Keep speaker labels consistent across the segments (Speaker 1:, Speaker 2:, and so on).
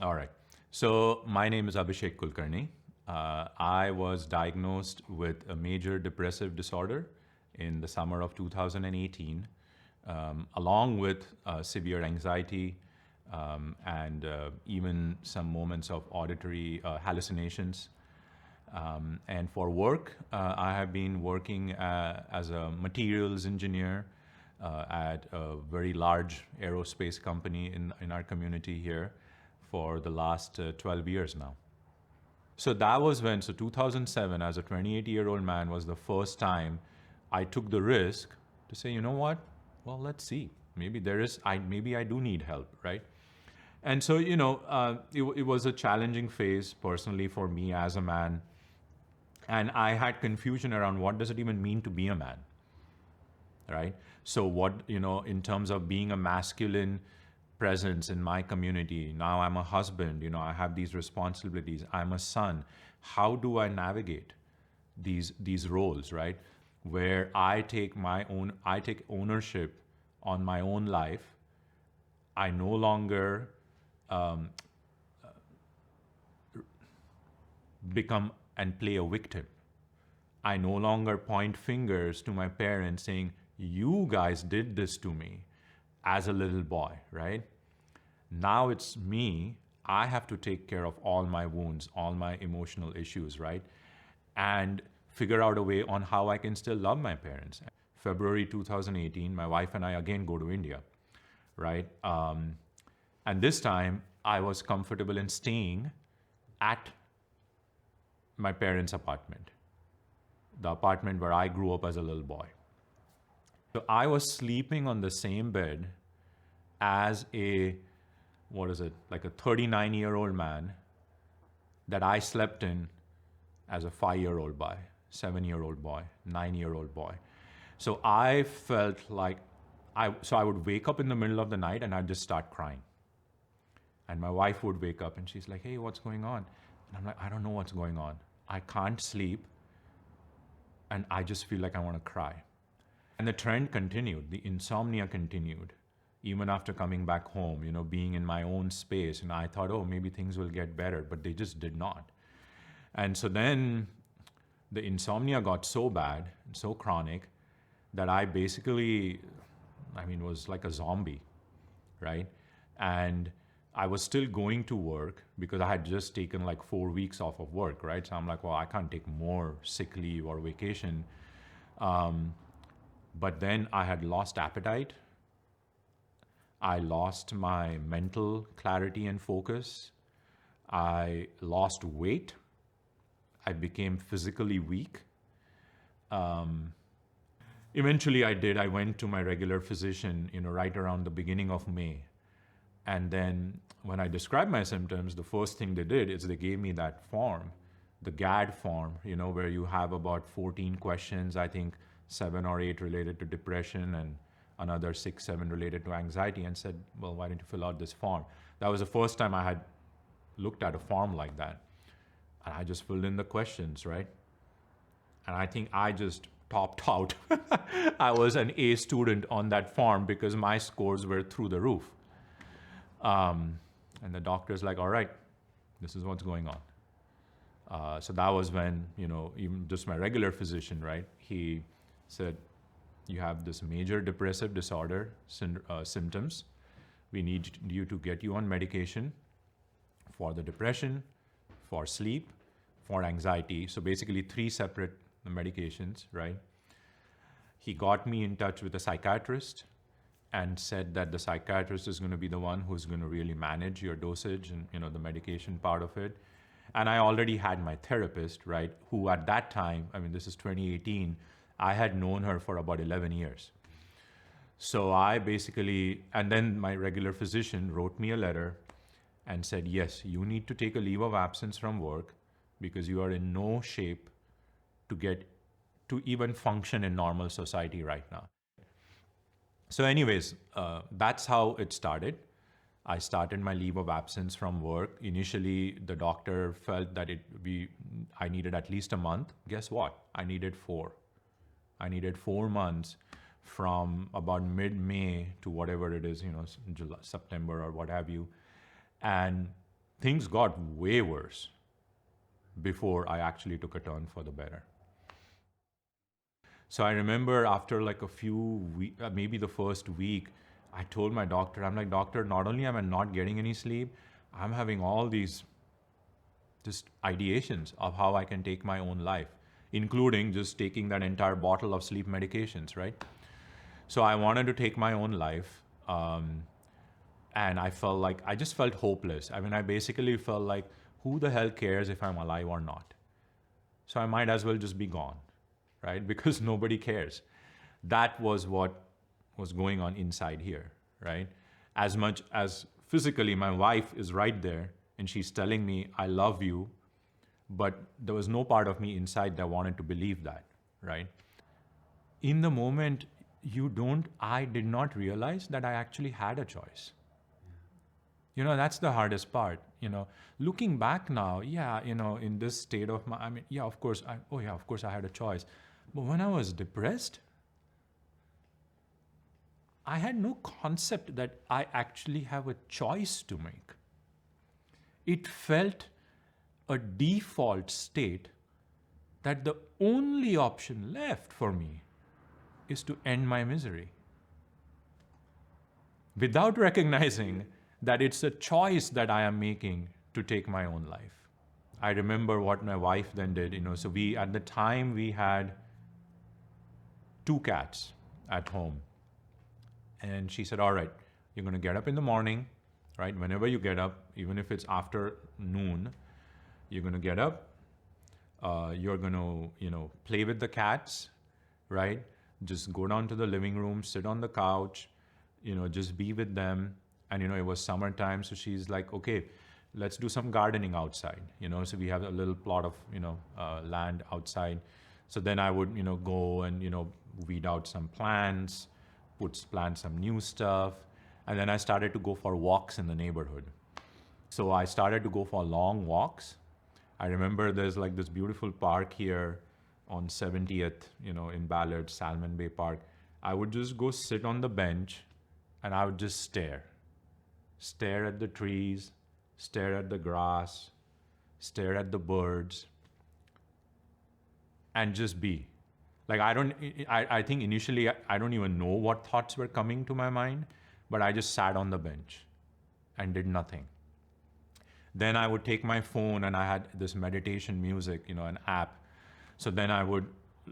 Speaker 1: All right. So my name is Abhishek Kulkarni. I was diagnosed with a major depressive disorder in the summer of 2018, along with severe anxiety and even some moments of auditory hallucinations. And for work, I have been working as a materials engineer at a very large aerospace company in our community here for the last 12 years now. So that was when, so 2007, as a 28-year-old man, was the first time I took the risk to say, you know what? Well, let's see. Maybe maybe I do need help, right? And so, it was a challenging phase personally for me as a man. And I had confusion around what does it even mean to be a man, right? So what, in terms of being a masculine presence in my community, now I'm a husband, I have these responsibilities, I'm a son. How do I navigate these roles, right? Where I take ownership on my own life. I no longer become and play a victim. I no longer point fingers to my parents saying, you guys did this to me as a little boy, right? Now it's me. I have to take care of all my wounds, all my emotional issues, right? And figure out a way on how I can still love my parents. February 2018, my wife and I again go to India, right? And this time I was comfortable in staying at my parents' apartment, the apartment where I grew up as a little boy. So I was sleeping on the same bed as like a 39-year-old man that I slept in as a 5-year-old boy, 7-year-old boy, 9-year-old boy. So I felt like I would wake up in the middle of the night and I'd just start crying. And my wife would wake up and she's like, hey, what's going on? And I'm like, I don't know what's going on. I can't sleep. And I just feel like I want to cry. And the trend continued. The insomnia continued. Even after coming back home, being in my own space. And I thought, oh, maybe things will get better. But they just did not. And so then the insomnia got so bad and so chronic that I basically, was like a zombie, right? And I was still going to work because I had just taken like 4 weeks off of work, right? So I'm like, well, I can't take more sick leave or vacation. But then I had lost appetite. I lost my mental clarity and focus. I lost weight. I became physically weak. Eventually I did. I went to my regular physician, right around the beginning of May. And then when I described my symptoms, the first thing they did is they gave me that form, the GAD form, where you have about 14 questions, I think 7 or 8 related to depression and another 6, 7 related to anxiety, and said, well, why don't you fill out this form? That was the first time I had looked at a form like that. And I just filled in the questions, right? And I think I just topped out. I was an A student on that form because my scores were through the roof. And the doctor's like, all right, this is what's going on. So that was when, even just my regular physician, right? He said, you have this major depressive disorder symptoms. We need you to get you on medication for the depression, for sleep, for anxiety. So basically 3 separate medications, right? He got me in touch with a psychiatrist and said that the psychiatrist is going to be the one who's going to really manage your dosage and the medication part of it. And I already had my therapist, right, who at that time, this is 2018, I had known her for about 11 years. So I basically, and then my regular physician wrote me a letter and said, yes, you need to take a leave of absence from work because you are in no shape to even function in normal society right now. So anyways, that's how it started. I started my leave of absence from work. Initially, the doctor felt that I needed at least a month. Guess what? I needed 4. I needed 4 months from about mid-May to whatever it is, July, September or what have you. And things got way worse before I actually took a turn for the better. So I remember after like a few weeks, maybe the first week, I told my doctor, I'm like, doctor, not only am I not getting any sleep, I'm having all these just ideations of how I can take my own life, including just taking that entire bottle of sleep medications, right? So I wanted to take my own life. And I felt like, I just felt hopeless. I mean, I basically felt like, who the hell cares if I'm alive or not? So I might as well just be gone, right? Because nobody cares. That was what was going on inside here, right? As much as physically my wife is right there and she's telling me, I love you, but there was no part of me inside that wanted to believe that, right? In the moment, I did not realize that I actually had a choice. That's the hardest part. Looking back now, yeah, in this state of my, I mean, yeah, of course, of course I had a choice. But when I was depressed, I had no concept that I actually have a choice to make. It felt a default state that the only option left for me is to end my misery without recognizing that it's a choice that I am making to take my own life. I remember what my wife then did, so at the time we had 2 cats at home. And she said, all right, you're going to get up in the morning, right? Whenever you get up, even if it's after noon, you're going to get up. You're going to, play with the cats, right? Just go down to the living room, sit on the couch, just be with them. And, it was summertime. So she's like, okay, let's do some gardening outside, So we have a little plot of, land outside. So then I would, go and, weed out some plants, plant some new stuff. And then I started to go for walks in the neighborhood. So I started to go for long walks. I remember there's like this beautiful park here on 70th, in Ballard, Salmon Bay Park. I would just go sit on the bench and I would just stare at the trees, stare at the grass, stare at the birds, and just be. Like, I think initially I don't even know what thoughts were coming to my mind, but I just sat on the bench and did nothing. Then I would take my phone and I had this meditation music, an app. So then I would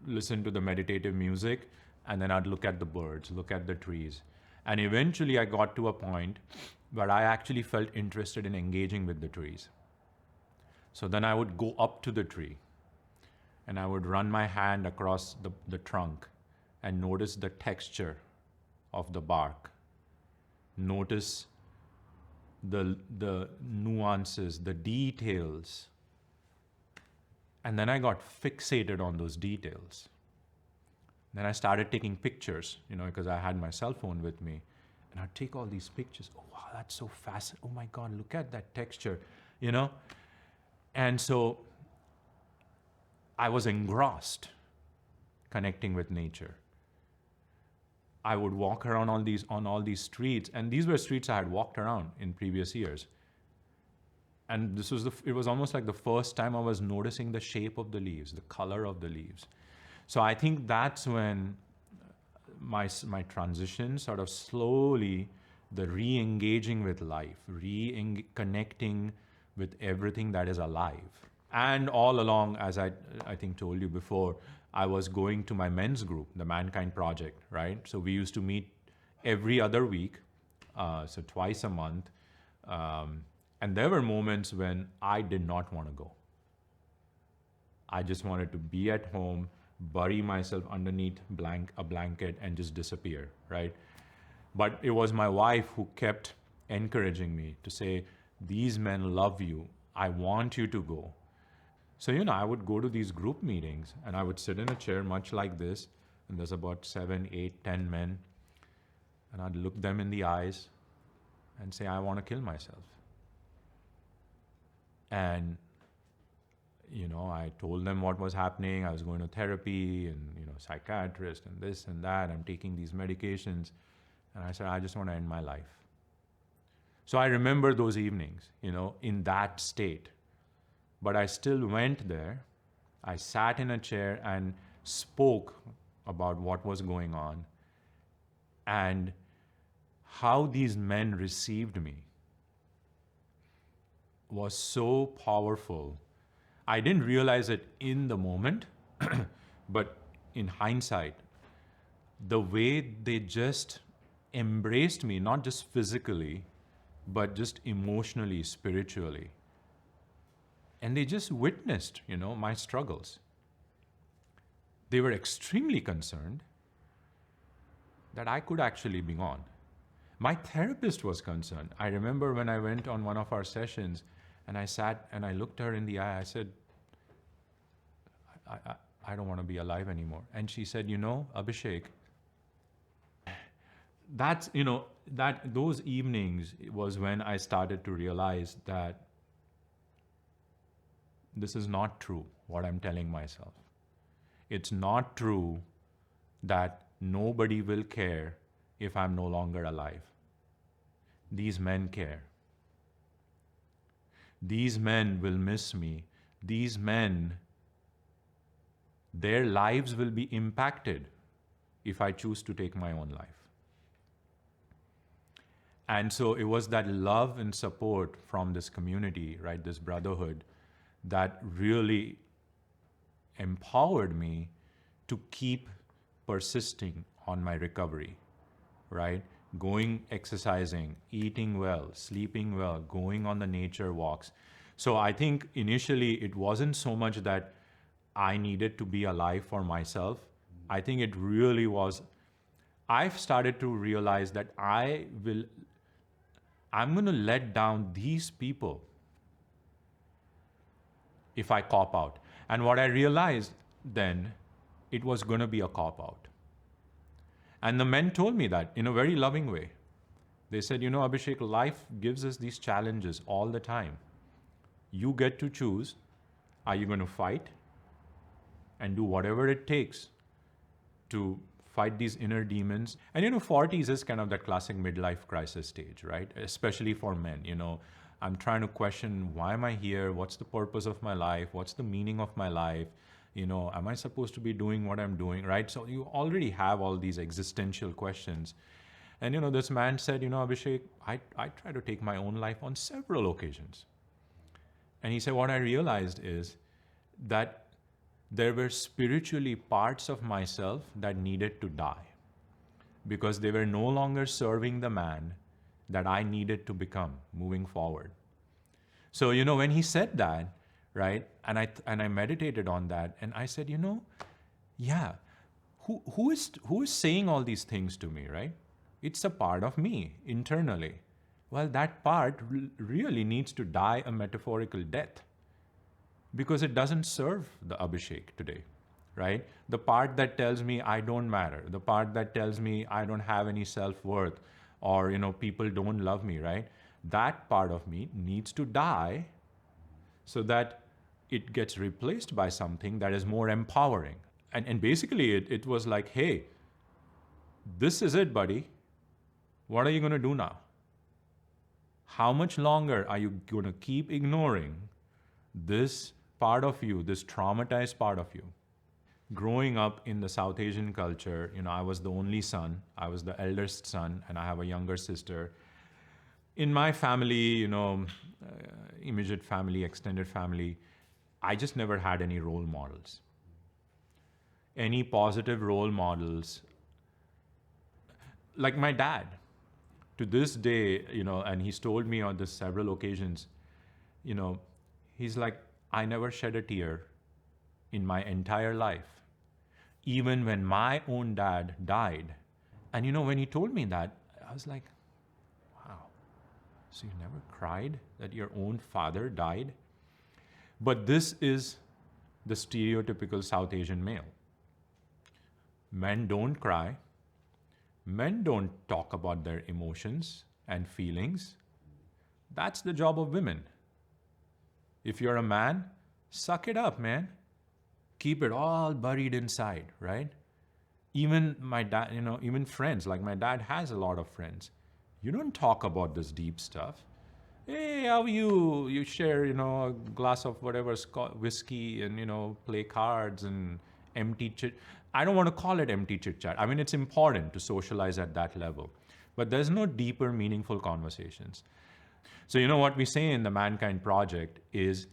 Speaker 1: listen to the meditative music and then I'd look at the birds, look at the trees. And eventually I got to a point where I actually felt interested in engaging with the trees. So then I would go up to the tree and I would run my hand across the trunk and notice the texture of the bark. Notice the nuances, the details. And then I got fixated on those details. Then I started taking pictures, because I had my cell phone with me. And I'd take all these pictures. Oh, wow, that's so fascinating. Oh my God, look at that texture, And so I was engrossed connecting with nature. I would walk around on all these streets, and these were streets I had walked around in previous years. And it was almost like the first time I was noticing the shape of the leaves, the color of the leaves. So I think that's when my transition sort of slowly, the re-engaging with life, connecting with everything that is alive. And all along, as I think told you before, I was going to my men's group, the Mankind Project, right? So we used to meet every other week, so twice a month. And there were moments when I did not want to go. I just wanted to be at home, bury myself underneath a blanket and just disappear, right? But it was my wife who kept encouraging me to say, these men love you. I want you to go. So, I would go to these group meetings and I would sit in a chair much like this, and there's about 7, 8, 10 men, and I'd look them in the eyes and say, I want to kill myself. And, I told them what was happening. I was going to therapy and, psychiatrist and this and that. I'm taking these medications. And I said, I just want to end my life. So I remember those evenings, in that state. But I still went there. I sat in a chair and spoke about what was going on and how these men received me was so powerful. I didn't realize it in the moment, but in hindsight, the way they just embraced me, not just physically, but just emotionally, spiritually. And they just witnessed, my struggles. They were extremely concerned that I could actually be gone. My therapist was concerned. I remember when I went on one of our sessions and I sat and I looked her in the eye, I said, I don't want to be alive anymore. And she said, Abhishek, that's, that those evenings was when I started to realize that this is not true, what I'm telling myself. It's not true that nobody will care if I'm no longer alive. These men care. These men will miss me. These men, their lives will be impacted if I choose to take my own life. And so it was that love and support from this community, right, this brotherhood, that really empowered me to keep persisting on my recovery, right? Going, exercising, eating well, sleeping well, going on the nature walks. So I think initially it wasn't so much that I needed to be alive for myself. I think it really was, I've started to realize that I'm going to let down these people if I cop out. And what I realized then, it was going to be a cop out. And the men told me that in a very loving way. They said, Abhishek, life gives us these challenges all the time. You get to choose, are you going to fight and do whatever it takes to fight these inner demons? And 40s is kind of that classic midlife crisis stage, right? Especially for men, I'm trying to question, why am I here? What's the purpose of my life? What's the meaning of my life? Am I supposed to be doing what I'm doing, right? So you already have all these existential questions. And, this man said, Abhishek, I try to take my own life on several occasions. And he said, what I realized is that there were spiritually parts of myself that needed to die because they were no longer serving the man that I needed to become moving forward. So, when he said that, right, and I meditated on that, and I said, yeah, who is saying all these things to me, right? It's a part of me internally. Well, that part really needs to die a metaphorical death because it doesn't serve the Abhishek today, right? The part that tells me I don't matter, the part that tells me I don't have any self-worth, or, people don't love me, right? That part of me needs to die so that it gets replaced by something that is more empowering. And basically it was like, hey, this is it, buddy. What are you going to do now? How much longer are you going to keep ignoring this part of you, this traumatized part of you? Growing up in the South Asian culture, I was the only son. I was the eldest son, and I have a younger sister. In my family, immediate family, extended family, I just never had any role models. Any positive role models, like my dad. To this day, and he's told me on this several occasions, he's like, I never shed a tear in my entire life, even when my own dad died. And when he told me that, I was like, wow, so you never cried that your own father died? But this is the stereotypical South Asian male. Men don't cry. Men don't talk about their emotions and feelings. That's the job of women. If you're a man, suck it up, man. Keep it all buried inside, right? Even my dad, even friends, like my dad has a lot of friends. You don't talk about this deep stuff. Hey, how are you? You share, a glass of whatever whiskey and, play cards and empty chit. I don't want to call it empty chit chat. I mean, it's important to socialize at that level, but there's no deeper, meaningful conversations. So, what we say in the Mankind Project is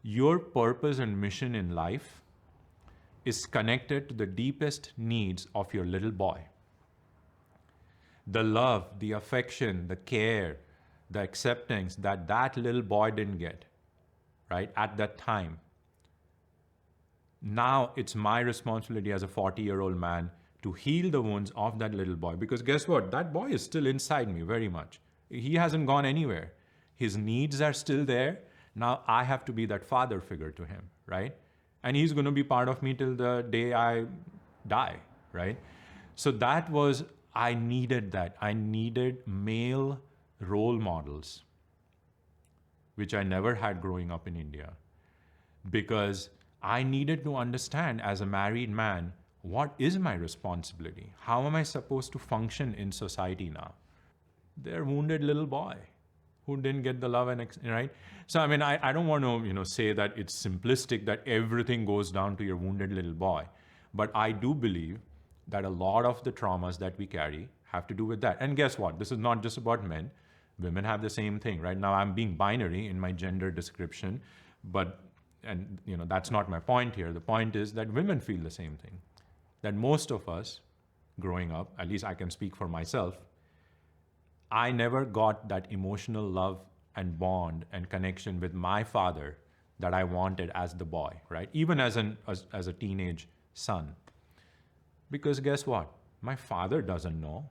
Speaker 1: your purpose and mission in life is connected to the deepest needs of your little boy. The love, the affection, the care, the acceptance that little boy didn't get, right, at that time. Now it's my responsibility as a 40-year-old man to heal the wounds of that little boy. Because guess what? That boy is still inside me very much. He hasn't gone anywhere. His needs are still there. Now I have to be that father figure to him, right? And he's going to be part of me till the day I die, right? So that was, I needed that. I needed male role models, which I never had growing up in India, because I needed to understand as a married man, what is my responsibility? How am I supposed to function in society now? They're a wounded little boy who didn't get the love and, right? So, I mean, I don't want to, say that it's simplistic, that everything goes down to your wounded little boy. But I do believe that a lot of the traumas that we carry have to do with that. And guess what? This is not just about men. Women have the same thing, right? Now I'm being binary in my gender description, but, and that's not my point here. The point is that women feel the same thing. That most of us growing up, at least I can speak for myself, I never got that emotional love and bond and connection with my father that I wanted as the boy, right? Even as a teenage son. Because guess what? My father doesn't know.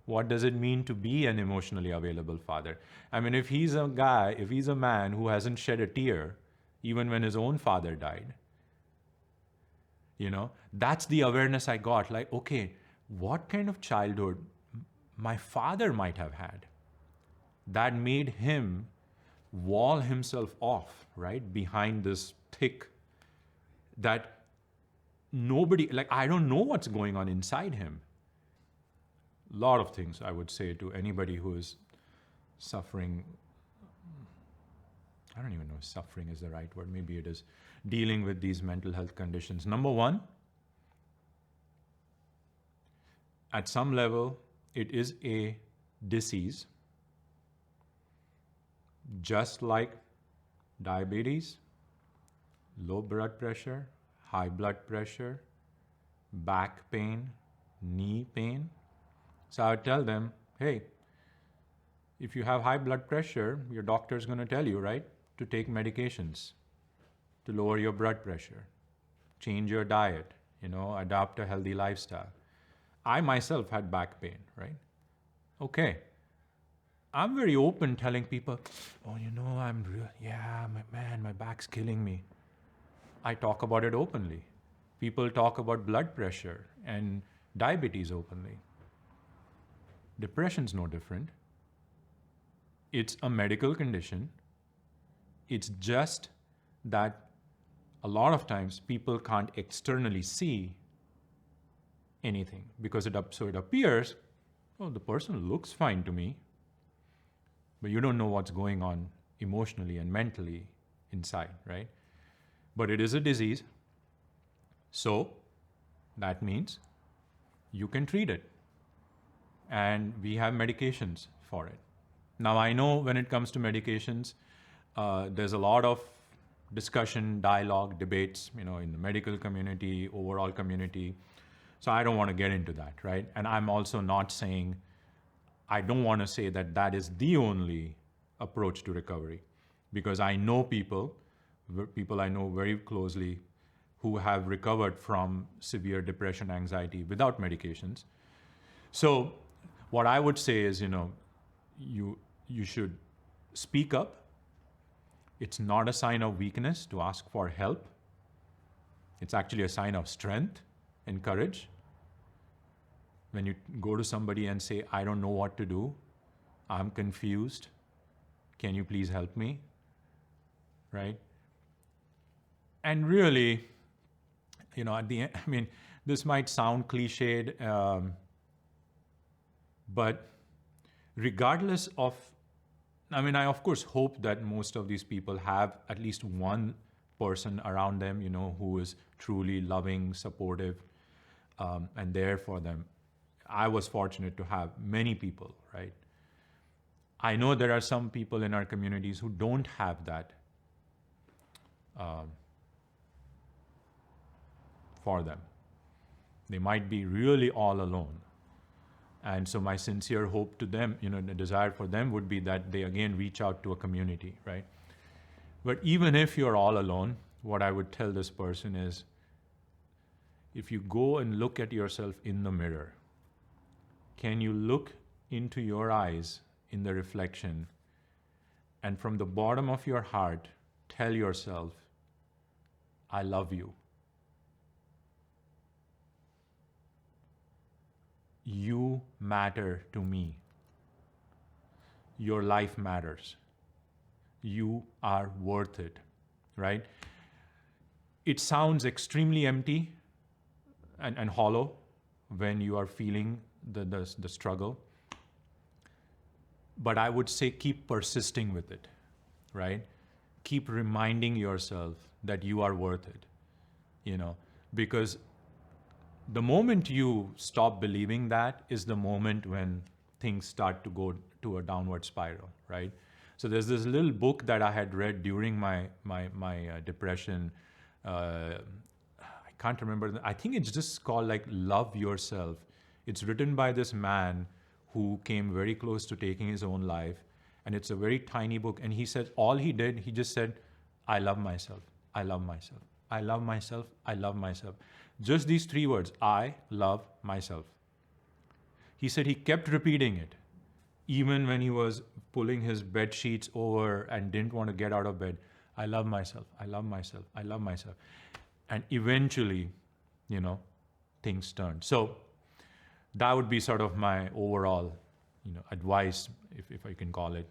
Speaker 1: What does it mean to be an emotionally available father? I mean, if he's a man who hasn't shed a tear, even when his own father died, that's the awareness I got. Like, okay, what kind of childhood my father might have had that made him wall himself off, right, behind this thick, that nobody, like, I don't know what's going on inside him. A lot of things I would say to anybody who is suffering. I don't even know if suffering is the right word. Maybe it is, dealing with these mental health conditions. Number one, at some level, it is a disease, just like diabetes, low blood pressure, high blood pressure, back pain, knee pain. So I would tell them, hey, if you have high blood pressure, your doctor is going to tell you, right, to take medications to lower your blood pressure, change your diet, adopt a healthy lifestyle. I myself had back pain, right? Okay. I'm very open telling people, oh, my back's killing me. I talk about it openly. People talk about blood pressure and diabetes openly. Depression's no different. It's a medical condition. It's just that a lot of times people can't externally see anything because it appears, oh, the person looks fine to me, but you don't know what's going on emotionally and mentally inside, right? But it is a disease. So that means you can treat it. And we have medications for it. Now, I know when it comes to medications, there's a lot of discussion, dialogue, debates, in the medical community, overall community. So I don't want to get into that, right? And I'm also not saying, I don't want to say that that is the only approach to recovery, because I know people I know very closely who have recovered from severe depression, anxiety without medications. So what I would say is, you should speak up. It's not a sign of weakness to ask for help. It's actually a sign of strength and courage. When you go to somebody and say, I don't know what to do, I'm confused, can you please help me? Right? And really, at the end, this might sound cliched, but regardless of, I mean, I of course hope that most of these people have at least one person around them, who is truly loving, supportive, and there for them. I was fortunate to have many people, right? I know there are some people in our communities who don't have that for them. They might be really all alone. And so my sincere hope to them, the desire for them would be that they again reach out to a community, right? But even if you're all alone, what I would tell this person is, if you go and look at yourself in the mirror, can you look into your eyes in the reflection and from the bottom of your heart tell yourself, I love you. You matter to me. Your life matters. You are worth it, right? It sounds extremely empty and hollow when you are feeling the struggle. But I would say keep persisting with it, right? Keep reminding yourself that you are worth it, because the moment you stop believing that is the moment when things start to go to a downward spiral, right? So there's this little book that I had read during my depression. I can't remember. I think it's just called like Love Yourself. It's written by this man who came very close to taking his own life. And it's a very tiny book. And he said, all he did, he just said, I love myself. I love myself. I love myself. I love myself. Just these three words, I love myself. He said he kept repeating it, even when he was pulling his bed sheets over and didn't want to get out of bed. I love myself. I love myself. I love myself. And eventually, things turned. So that would be sort of my overall, advice, if I can call it.